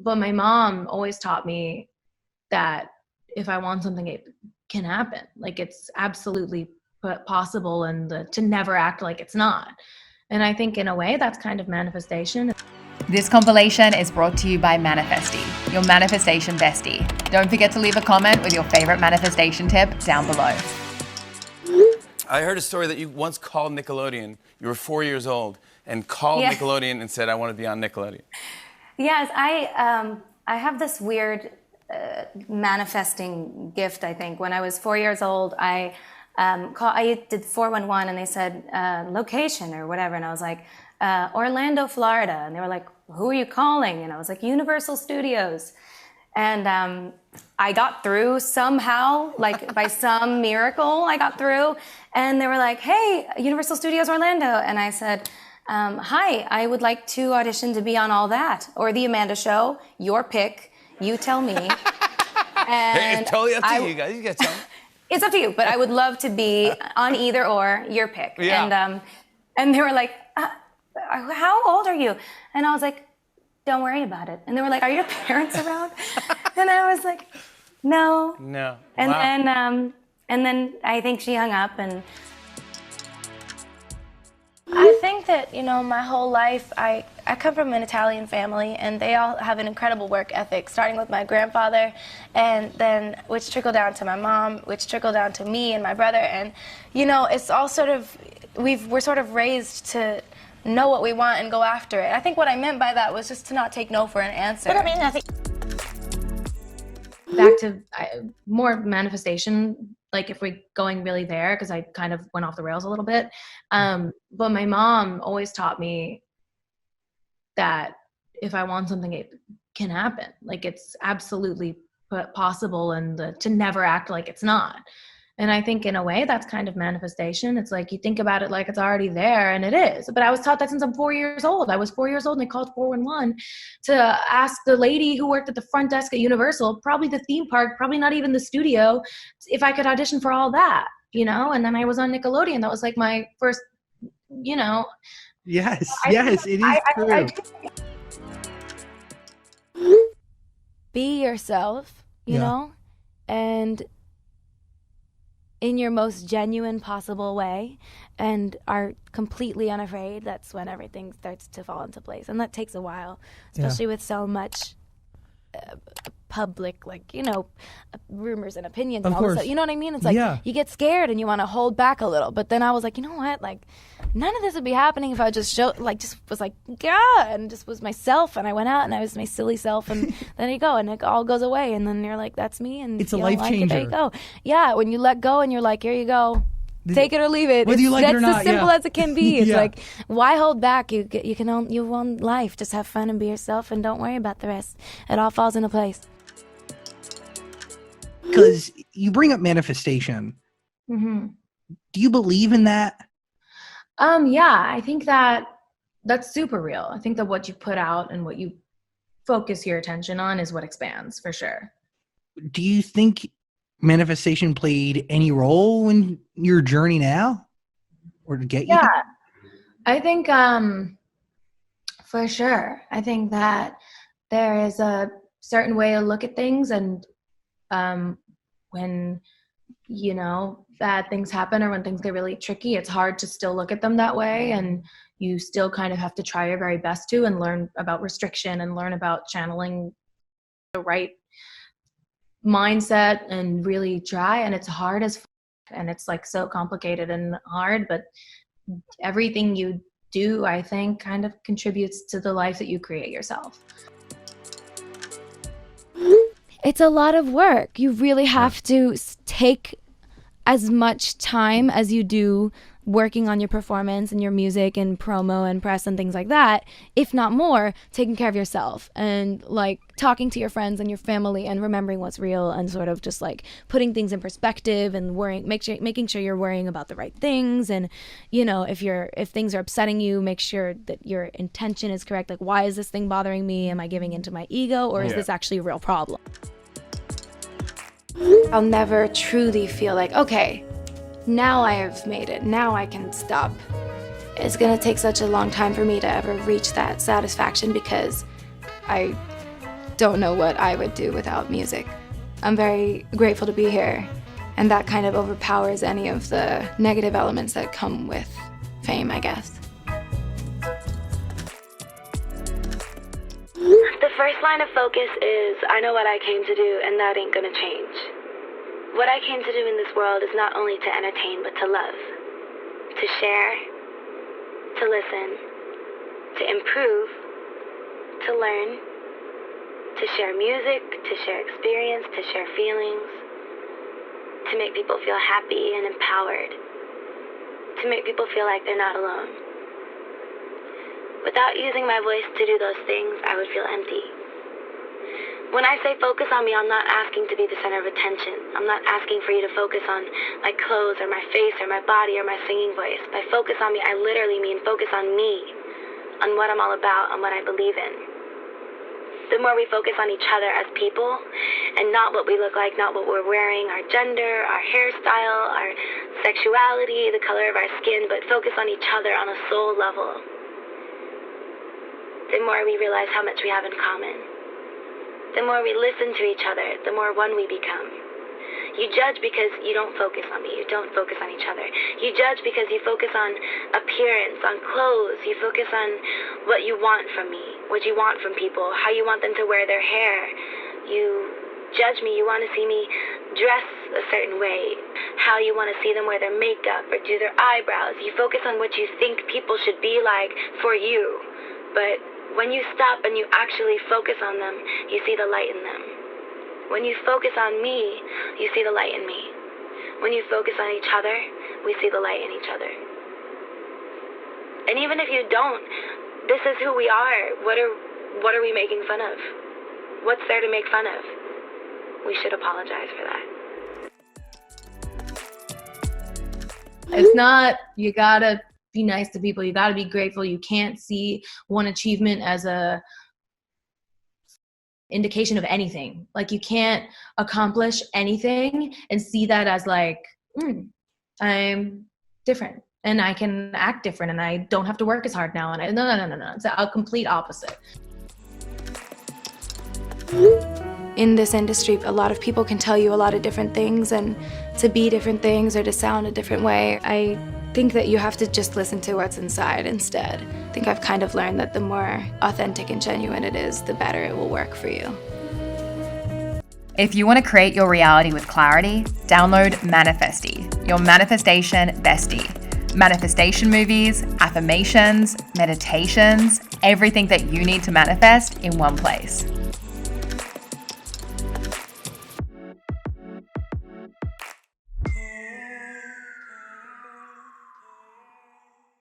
But my mom always taught me that if I want something, it can happen. Like it's absolutely possible, and to never act like it's not. And I think in a way that's kind of manifestation. This compilation is brought to you by Manifestie, your manifestation bestie. Don't forget to leave a comment with your favorite manifestation tip down below. I heard a story that you once called Nickelodeon. You were 4 years old and called Nickelodeon and said, I want to be on Nickelodeon. Yes, I have this weird manifesting gift, I think. When I was 4 years old, I did 411 and they said location or whatever. And I was like, Orlando, Florida. And they were like, who are you calling? And I was like, Universal Studios. And I got through somehow, like by some miracle, I got through. And they were like, hey, Universal Studios Orlando. And I said, hi, I would like to audition to be on All That or The Amanda Show. Your pick. You tell me. And it's totally up to you guys. You guys tell me. It's up to you, but I would love to be on either or. Your pick. Yeah. And they were like, how old are you? And I was like, don't worry about it. And they were like, are your parents around? And I was like, no. No. And Wow. then I think she hung up. And I think that, my whole life, I come from an Italian family, and they all have an incredible work ethic, starting with my grandfather, and then which trickled down to my mom, which trickled down to me and my brother. And, it's all sort of, we're sort of raised to know what we want and go after it. I think what I meant by that was just to not take no for an answer. But I mean, I think back to more manifestation, like if we're going really there, because I kind of went off the rails a little bit. But my mom always taught me that if I want something, it can happen. Like it's absolutely possible, and to never act like it's not. And I think in a way that's kind of manifestation. It's like you think about it like it's already there, and it is. But I was taught that since I'm 4 years old. I was 4 years old and they called 411 to ask the lady who worked at the front desk at Universal, probably the theme park, probably not even the studio, if I could audition for All That, And then I was on Nickelodeon. That was like my first, Yes, it is true. Be yourself, you know, and in your most genuine possible way, and are completely unafraid. That's when everything starts to fall into place. And that takes a while, especially with so much public, rumors and opinions and all this stuff. You know what I mean? It's like you get scared and you want to hold back a little. But then I was like, you know what? Like, none of this would be happening if I just was like, and just was myself. And I went out and I was my silly self. And then you go and it all goes away. And then you're like, that's me. And it's a life changer. There you go. Yeah, when you let go and you're like, here you go. Take it or leave it. Whether you like it or not, that's as simple as it can be. It's like, why hold back? You own life. Just have fun and be yourself, and don't worry about the rest. It all falls into place. Because you bring up manifestation. Mm-hmm. Do you believe in that? Yeah, I think that's super real. I think that what you put out and what you focus your attention on is what expands, for sure. Do you think manifestation played any role in your journey now, or to get you? Yeah, I think for sure. I think that there is a certain way to look at things, and when bad things happen or when things get really tricky, it's hard to still look at them that way, and you still kind of have to try your very best to and learn about restriction and learn about channeling the right mindset and really try. And it's hard as and it's like so complicated and hard, but everything you do, I think, kind of contributes to the life that you create yourself. It's a lot of work. You really have to take as much time as you do working on your performance and your music and promo and press and things like that, if not more, taking care of yourself and like talking to your friends and your family and remembering what's real and sort of just like putting things in perspective and making sure you're worrying about the right things. And if things are upsetting you, make sure that your intention is correct. Like, why is this thing bothering me? Am I giving into my ego, or is this actually a real problem? I'll never truly feel like, okay, now I have made it, now I can stop. It's gonna take such a long time for me to ever reach that satisfaction, because I don't know what I would do without music. I'm very grateful to be here, and that kind of overpowers any of the negative elements that come with fame, I guess. The first line of focus is, I know what I came to do, and that ain't gonna change. What I came to do in this world is not only to entertain, but to love, to share, to listen, to improve, to learn, to share music, to share experience, to share feelings, to make people feel happy and empowered, to make people feel like they're not alone. Without using my voice to do those things, I would feel empty. When I say focus on me, I'm not asking to be the center of attention. I'm not asking for you to focus on my clothes or my face or my body or my singing voice. By focus on me, I literally mean focus on me, on what I'm all about, on what I believe in. The more we focus on each other as people and not what we look like, not what we're wearing, our gender, our hairstyle, our sexuality, the color of our skin, but focus on each other on a soul level, the more we realize how much we have in common. The more we listen to each other, the more one we become. You judge because you don't focus on me. You don't focus on each other. You judge because you focus on appearance, on clothes. You focus on what you want from me, what you want from people, how you want them to wear their hair. You judge me. You want to see me dress a certain way, how you want to see them wear their makeup or do their eyebrows. You focus on what you think people should be like for you. But when you stop and you actually focus on them, you see the light in them. When you focus on me, you see the light in me. When you focus on each other, we see the light in each other. And even if you don't, this is who we are. What are we making fun of? What's there to make fun of? We should apologize for that. It's not, you gotta be nice to people. You gotta be grateful. You can't see one achievement as a indication of anything. Like, you can't accomplish anything and see that as like, I'm different and I can act different and I don't have to work as hard now. And no. It's a complete opposite. In this industry, a lot of people can tell you a lot of different things, and to be different things or to sound a different way. I think that you have to just listen to what's inside instead. I think I've kind of learned that the more authentic and genuine it is, the better it will work for you. If you want to create your reality with clarity, download Manifestie, your manifestation bestie. Manifestation movies, affirmations, meditations, everything that you need to manifest in one place.